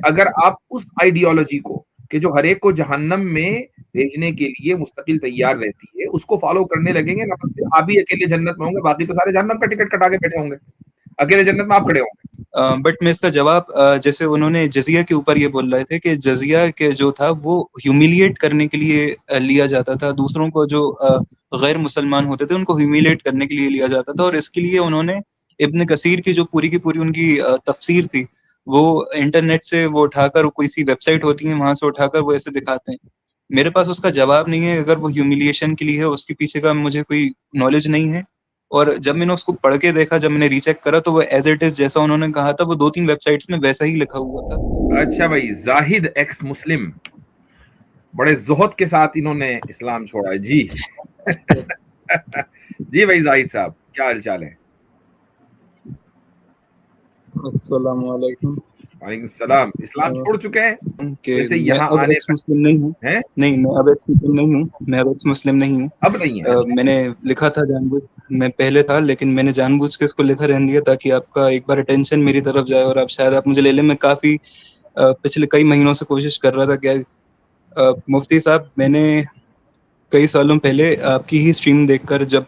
اگر آپ اس آئیڈیالوجی کو کہ جو ہر ایک کو جہنم میں بھیجنے کے لیے مستقل تیار رہتی ہے اس کو فالو کرنے لگیں گے نا، بس پھر آپ ہی اکیلے جنت میں ہوں گے، باقی تو سارے جہنم کا ٹکٹ کٹا کے بیٹھے ہوں گے، اکیلے جنت میں آپ کھڑے ہوں گے. بٹ میں اس کا جواب جیسے انہوں نے جزیہ کے اوپر یہ بول رہے تھے کہ جزیہ کے جو تھا وہ ہیومیلیٹ کرنے کے لیے لیا جاتا تھا، دوسروں کو جو غیر مسلمان ہوتے تھے ان کو ہیومیلیٹ کرنے کے لیے لیا جاتا تھا، اور اس کے لیے انہوں نے ابن کثیر کی جو پوری کی پوری ان کی تفسیر تھی وہ انٹرنیٹ سے وہ اٹھا کر کوئی سی ویب سائٹ ہوتی ہیں وہاں سے اٹھا کر وہ ایسے دکھاتے ہیں. میرے پاس اس کا جواب نہیں ہے، اگر وہ ہیومیلیشن کے لیے ہے اس کے پیچھے کا مجھے کوئی نالج نہیں ہے. اور جب میں نے اس کو پڑھ کے دیکھا، جب میں نے ری چیک کرا تو وہ ایز اٹ از جیسا انہوں نے کہا تھا وہ 2-3 ویب سائٹس میں ویسا ہی لکھا ہوا تھا. اچھا بھائی، زاہد ایکس مسلم بڑے زہد کے ساتھ انہوں نے اسلام چھوڑا ہے. جی جی بھائی زاہد صاحب، کیا حال چال ہے؟ السلام علیکم. وعلیکم السلام. اسلام چھوڑ چکے ہیں کہ ویسے میں یہاں اب آنے ایکس تک مسلم نہیں ہوں. ہیں؟ نہیں، میں اب ایکس مسلم نہیں ہوں. میں اب ایکس مسلم نہیں ہوں. اب نہیں ہے. میں نے لکھا تھا جان بوجھ، میں پہلے تھا لیکن میں نے جان بوجھ کے اس کو لکھا رہنے دیا تاکہ آپ کا ایک بار اٹینشن میری طرف جائے اور آپ شاید آپ مجھے لے لیں. میں کافی پچھلے کئی مہینوں سے کوشش کر رہا تھا کہ مفتی صاحب، میں نے کئی سالوں پہلے آپ کی ہی اسٹریم دیکھ کر، جب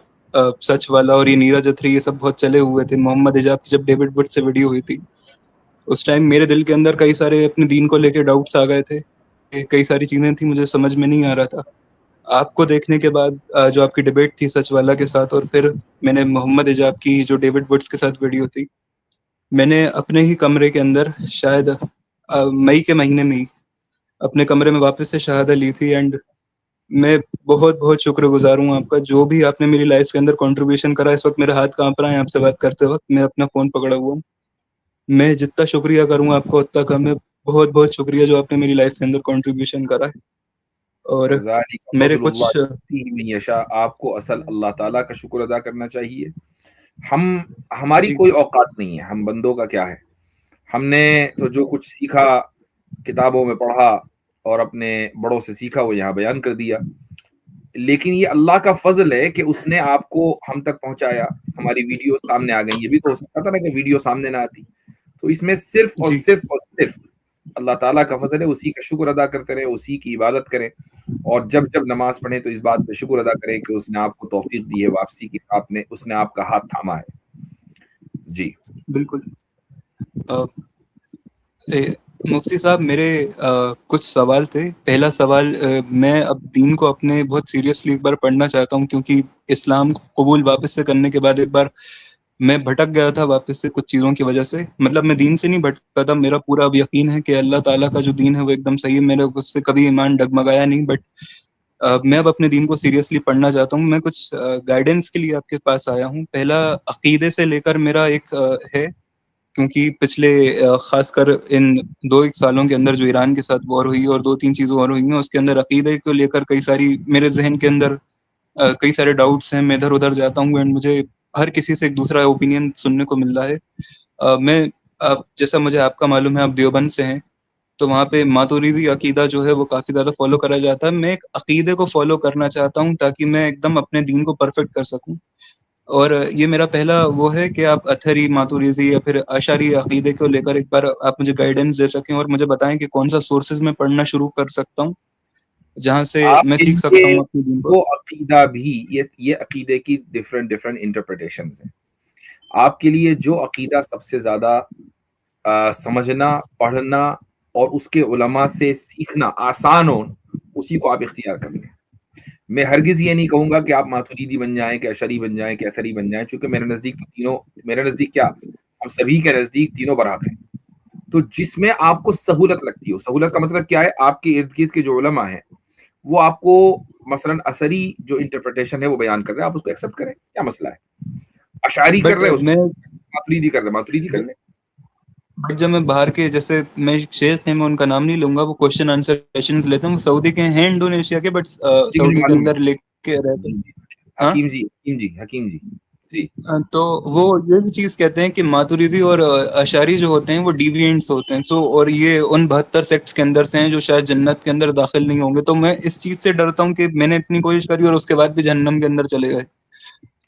سچ والا اور یہ نیرج اتری یہ سب بہت چلے ہوئے تھے، محمد حجاب کی جب ڈیوڈ وڈ سے ویڈیو ہوئی تھی، اس ٹائم میرے دل کے اندر کئی سارے اپنے دین کو لے کے ڈاؤٹس آ گئے تھے. کئی ساری چیزیں تھیں مجھے سمجھ میں نہیں آ رہا تھا. آپ کو دیکھنے کے بعد جو آپ کی ڈیبیٹ تھی سچ والا کے ساتھ، اور پھر میں نے محمد حجاب کی جو ڈیوڈ وڈس کے ساتھ ویڈیو تھی، میں نے اپنے ہی کمرے کے اندر شاید مئی کے مہینے میں ہی اپنے کمرے میں واپس سے شہادت لی تھی. اینڈ میں بہت بہت شکر گزار ہوں آپ کا، جو بھی آپ نے میری لائف کے اندر کنٹریبیوشن کرا. اس وقت میرا ہاتھ کانپ رہا ہے آپ سے بات کرتے وقت، میں اپنا فون پکڑا ہوا ہوں. میں جتنا شکریہ کروں آپ کو اتنا کم ہے. بہت بہت شکریہ جو آپ نے میری لائف کے اندر کنٹریبیوشن کرا ہے. اور ذالک میرے فضل کچھ اللہ یؤتیہ من یشاء. آپ کو اصل اللہ تعالیٰ کا شکر ادا کرنا چاہیے. ہماری جی کوئی اوقات نہیں ہے، ہم بندوں کا کیا ہے. ہم نے تو جو کچھ سیکھا، کتابوں میں پڑھا اور اپنے بڑوں سے سیکھا وہ یہاں بیان کر دیا. لیکن یہ اللہ کا فضل ہے کہ اس نے آپ کو ہم تک پہنچایا. ہماری ویڈیو سامنے آ گئی. یہ بھی تو ہو سکتا تھا نا کہ ویڈیو سامنے نہ آتی. تو اس میں صرف اور جی صرف اور صرف اللہ تعالیٰ کا فضل ہے. اسی کا شکر ادا کرتے رہیں، اسی کی عبادت کریں، اور جب جب نماز پڑھیں تو اس بات پہ شکر ادا کریں کہ اس نے آپ کو توفیق دی ہے واپسی کی. اس نے آپ کا ہاتھ تھاما ہے. جی بالکل. مفتی صاحب، میرے کچھ سوال تھے. پہلا سوال، میں اب دین کو اپنے بہت سیریسلی ایک بار پڑھنا چاہتا ہوں، کیونکہ اسلام کو قبول واپس سے کرنے کے بعد ایک بار میں بھٹک گیا تھا واپس سے کچھ چیزوں کی وجہ سے. مطلب میں دین سے نہیں بھٹکا تھا، میرا پورا اب یقین ہے کہ اللہ تعالیٰ کا جو دین ہے وہ ایک دم صحیح ہے. میرے اس سے کبھی ایمان ڈگمگایا نہیں. بٹ میں اب اپنے دین کو سیریسلی پڑھنا چاہتا ہوں. میں کچھ گائیڈنس کے لیے آپ کے پاس آیا ہوں. پہلا، عقیدے سے لے کر میرا ایک ہے، کیونکہ پچھلے خاص کر ان 2-1 سالوں کے اندر جو ایران کے ساتھ وار ہوئی اور 2-3 چیزیں اور ہوئی ہیں، اس کے اندر عقیدے کو لے کر کئی ساری میرے ذہن کے اندر کئی سارے ڈاؤٹس ہیں. میں ادھر ادھر جاتا ہوں اینڈ مجھے ہر کسی سے ایک دوسرا اوپینین سننے کو مل رہا ہے. میں جیسا مجھے آپ کا معلوم ہے آپ دیوبند سے ہیں، تو وہاں پہ ماتوریدی عقیدہ جو ہے وہ کافی زیادہ فالو کرا جاتا ہے. میں ایک عقیدے کو فالو کرنا چاہتا ہوں تاکہ میں ایک دم اپنے دین کو پرفیکٹ کر سکوں. اور یہ میرا پہلا وہ ہے کہ آپ اتھری، ماتوریدی یا پھر اشعری عقیدے کو لے کر ایک بار آپ مجھے گائیڈنس دے سکیں اور مجھے بتائیں کہ کون سا سورسز میں پڑھنا شروع کر سکتا ہوں جہاں سے آپ میں کے سیکھ سکتا لیے ہوں اپنے دین کو. وہ عقیدہ بھی یہ عقیدے کی ڈفرینٹ انٹرپریٹیشنز ہیں. آپ کے لیے جو عقیدہ سب سے زیادہ سمجھنا، پڑھنا اور اس کے علماء سے سیکھنا آسان ہو، اسی کو آپ اختیار کر لیں. میں ہرگز یہ نہیں کہوں گا کہ آپ ماتوریدی بن جائیں، کہ اشعری بن جائیں، کہ اثری بن جائیں، چونکہ میرے نزدیک تینوں، میرے نزدیک کیا ہم سبھی کے نزدیک تینوں برحق ہیں. تو جس میں آپ کو سہولت لگتی ہو، سہولت کا مطلب کیا ہے، آپ کے ارد گرد کے جو علماء ہیں وہ آپ کو مثلاً اثری جو انٹرپریٹیشن ہے وہ بیان کر رہے ہیں، آپ اس کو ایکسیپٹ کریں، کیا مسئلہ ہے. اشعری کر بٹ رہے ہیں اس میں کو، ماتوریدی کر رہے ہیں، ماتوریدی کر لیں. بٹ جب میں باہر کے، جیسے میں شیخ ہیں، میں ان کا نام نہیں لوں گا، وہ کوشچن آنسر سیشن لیتے ہیں، وہ سعودی کے ہیں، انڈونیشیا کے، بٹ جی مجھے سعودی کے معلوم ہے. اندر لے کے رہتے جی ہیں. جی ہاں، حکیم جی جی. تو وہ یہی چیز کہتے ہیں کہ ماتوریدی اور اشعری جو ہوتے ہیں وہ ڈیوینٹس ہوتے ہیں. سو اور یہ ان 72 سیکٹس کے اندر سے ہیں جو شاید جنت کے اندر داخل نہیں ہوں گے. تو میں اس چیز سے ڈرتا ہوں کہ میں نے اتنی کوشش کری اور اس کے بعد بھی جہنم کے اندر چلے گئے.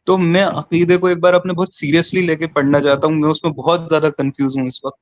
تو میں عقیدے کو ایک بار اپنے بہت سیریسلی لے کے پڑھنا چاہتا ہوں. میں اس میں بہت زیادہ کنفیوز ہوں اس وقت.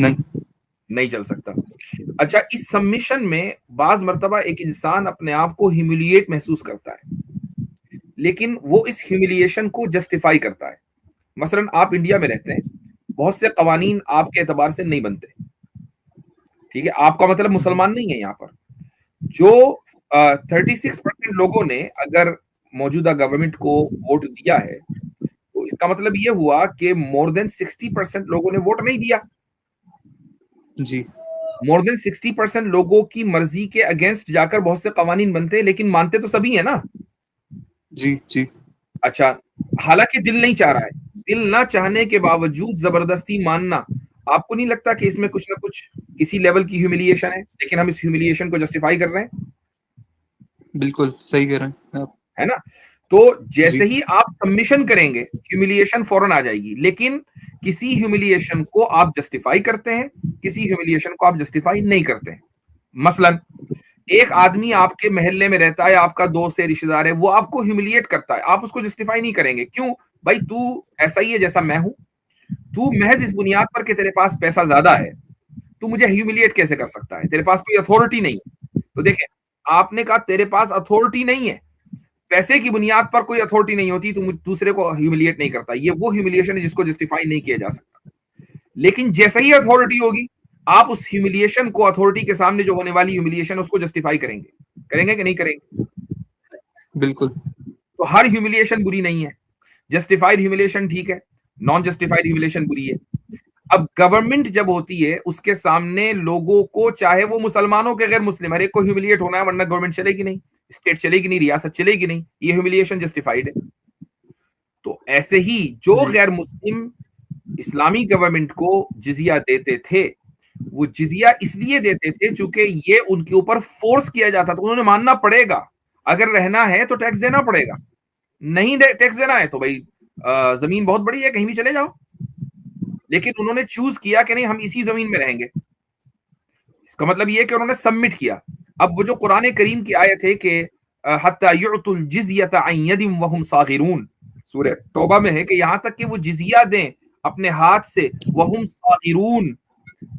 نہیں چل سکتا. اچھا, اس سبمیشن میں بعض مرتبہ ایک انسان اپنے آپ کو ہیوملیٹ محسوس کرتا ہے, لیکن وہ اس ہیوملیشن کو جسٹیفائی کرتا ہے. مثلا آپ انڈیا میں رہتے ہیں, بہت سے قوانین آپ کے اعتبار سے نہیں بنتے, ٹھیک ہے, آپ کا مطلب مسلمان نہیں ہے یہاں پر. جو 36% لوگوں نے اگر موجودہ گورنمنٹ کو ووٹ دیا ہے تو اس کا مطلب یہ ہوا کہ مور دین 60% لوگوں نے ووٹ نہیں دیا. جی, مور دین 60% لوگوں کی مرضی کے اگینسٹ جا کر بہت سے قوانین بنتے ہیں, لیکن مانتے تو سبھی ہیں نا. جی, جی. اچھا, حالانکہ دل نہیں چاہ رہا ہے, دل نہ چاہنے کے باوجود زبردستی ماننا, آپ کو نہیں لگتا کہ اس میں کچھ نہ کچھ کسی لیول کی ہیوملیشن ہے, لیکن ہم اس ہیوملیشن کو جسٹیفائی کر رہے ہیں؟ بالکل صحیح کہہ رہے ہیں آپ, ہے نا. تو جیسے ہی آپ سبمیشن کریں گے ہیوملیشن فوراً آ جائے گی, لیکن کسی ہیوملیشن کو آپ جسٹیفائی کرتے ہیں, کسی ہیوملیشن کو آپ جسٹیفائی نہیں کرتے ہیں. مثلا ایک آدمی آپ کے محلے میں رہتا ہے, آپ کا دوست ہے, رشتے دار ہے, وہ آپ کو ہیوملیٹ کرتا ہے, آپ اس کو جسٹیفائی نہیں کریں گے. کیوں بھائی, تو ایسا ہی ہے جیسا میں ہوں, تو محض اس بنیاد پر کہ تیرے پاس پیسہ زیادہ ہے تو مجھے ہیوملیٹ کیسے کر سکتا ہے, تیرے پاس کوئی اتھارٹی نہیں ہے. تو دیکھیں, آپ نے کہا تیرے پاس اتھارٹی نہیں ہے, پیسے کی بنیاد پر کوئی اتھارٹی نہیں ہوتی تو دوسرے کو ہیوملیٹ نہیں کرتا. یہ وہ ہیوملیشن ہے جس کو جسٹیفائی نہیں کیا جا سکتا. لیکن جیسے ہی اتھارٹی ہوگی, آپ اس ہیوملیشن کو, اتھارٹی کے سامنے جو ہونے والی ہیوملیشن اس کو جسٹیفائی کریں گے کہ نہیں کریں گے؟ بالکل. تو ہر ہیوملیشن بری نہیں ہے, جسٹیفائڈ ہیوملیشن ٹھیک ہے, نان جسٹیفائڈ ہیوملیشن بری ہے. اب گورنمنٹ جب ہوتی ہے اس کے سامنے لوگوں کو, چاہے وہ مسلمانوں کے غیر مسلم, ہر ایک کو ہیوملیٹ ہونا ہے, ورنہ گورنمنٹ چلے گی نہیں, اسٹیٹ چلے گی نہیں, ریاست چلے گی نہیں. یہ ہیوملیشن جسٹیفائڈ ہے. تو ایسے ہی جو غیر مسلم اسلامی گورنمنٹ کو جزیہ دیتے تھے, وہ جزیہ اس لیے دیتے تھے چونکہ یہ ان کے اوپر فورس کیا جاتا تھا, انہوں نے ماننا پڑے گا, اگر رہنا ہے تو ٹیکس دینا پڑے گا, نہیں ٹیکس دینا ہے تو بھائی زمین بہت بڑی ہے, کہیں بھی چلے جاؤ. لیکن انہوں نے چوز کیا کہ نہیں, ہم اسی زمین میں رہیں گے. اس کا مطلب یہ کہ انہوں نے سبمٹ کیا. اب وہ جو قرآن کریم کی آیت ہے کہ حتی یعطوا الجزیۃ عن ید وہم صاغرون, سورہ توبہ میں ہے کہ یہاں تک کہ وہ جزیہ دیں اپنے ہاتھ سے, وہم صاغرون.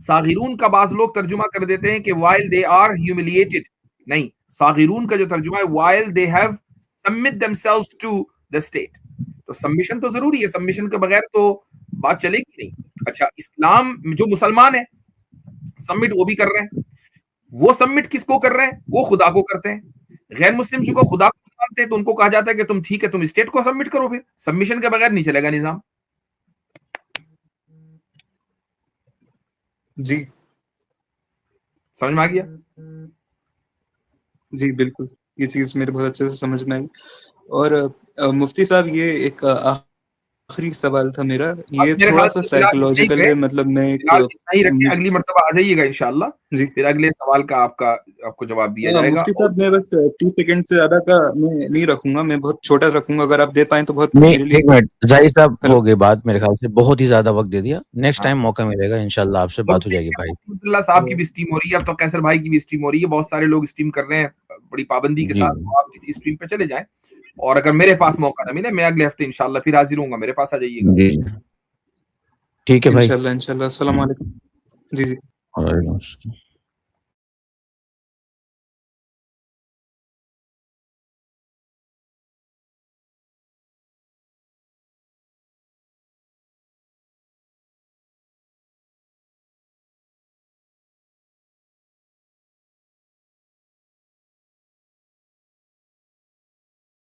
صاغرون کا بعض لوگ ترجمہ کر دیتے ہیں کہ while they are humiliated, نہیں, صاغرون کا جو ترجمہ ہے while they have submit themselves to the state. تو سبمیشن تو ضروری ہے, سبمیشن کے بغیر تو بات چلے گی نہیں. اچھا, اسلام جو مسلمان ہے سبمٹ وہ بھی کر رہے ہیں, وہ سبمٹ کس کو کر رہے ہیں, وہ خدا کو کرتے ہیں. غیر مسلم جو خدا کو مانتے ہیں تو ان کو کہا جاتا ہے کہ تم ٹھیک ہے, تم اسٹیٹ کو سبمٹ کرو, پھر سبمیشن کے بغیر نہیں چلے گا نظام. جی, سمجھ میں آ گیا؟ جی بالکل, یہ چیز میرے بہت اچھے سے سمجھ میں آئی. اور مفتی صاحب, یہ ایک آخری سوال تھا میرا, یہ میرے تھوڑا خیال سا سے فی الحال سائیکولوجیکل ہے, مطلب میں ایک نہیں رکھیں, اگلی مرتبہ آ جائیے گا انشاءاللہ, جی پھر اگلے سوال کا آپ کو جواب دیا جائے گا. مفتی صاحب, میں بس 30 سیکنڈ سے زیادہ کا میں نہیں رکھوں گا, میں بہت چھوٹا رکھوں گا, اگر آپ دے پائیں تو بہت نہیں. میرے لیے. ایک منٹ, ظاہر صاحب ہو گئی بات میرے خیال سے, بہت ہی زیادہ وقت دے دیا. نیکسٹ ٹائم موقع ملے گا انشاءاللہ, آپ سے بات ہو جائے گی بھائی. اللہ صاحب کی بھی اسٹریم ہو رہی ہے, اب تو قیصر بھائی کی بھی اسٹریم ہو رہی ہے, بہت سارے لوگ اسٹریم کر رہے ہیں بڑی پابندی کے جی ساتھ. آپ کسی اسٹریم پہ چلے جائیں, اور اگر میرے پاس موقع نہ ملے, میں اگلے ہفتے انشاءاللہ پھر حاضر ہوں گا, میرے پاس آ جائیے گا. جی ٹھیک ہے بھائی. انشاءاللہ. السلام علیکم. جی. وعلیکم السلام.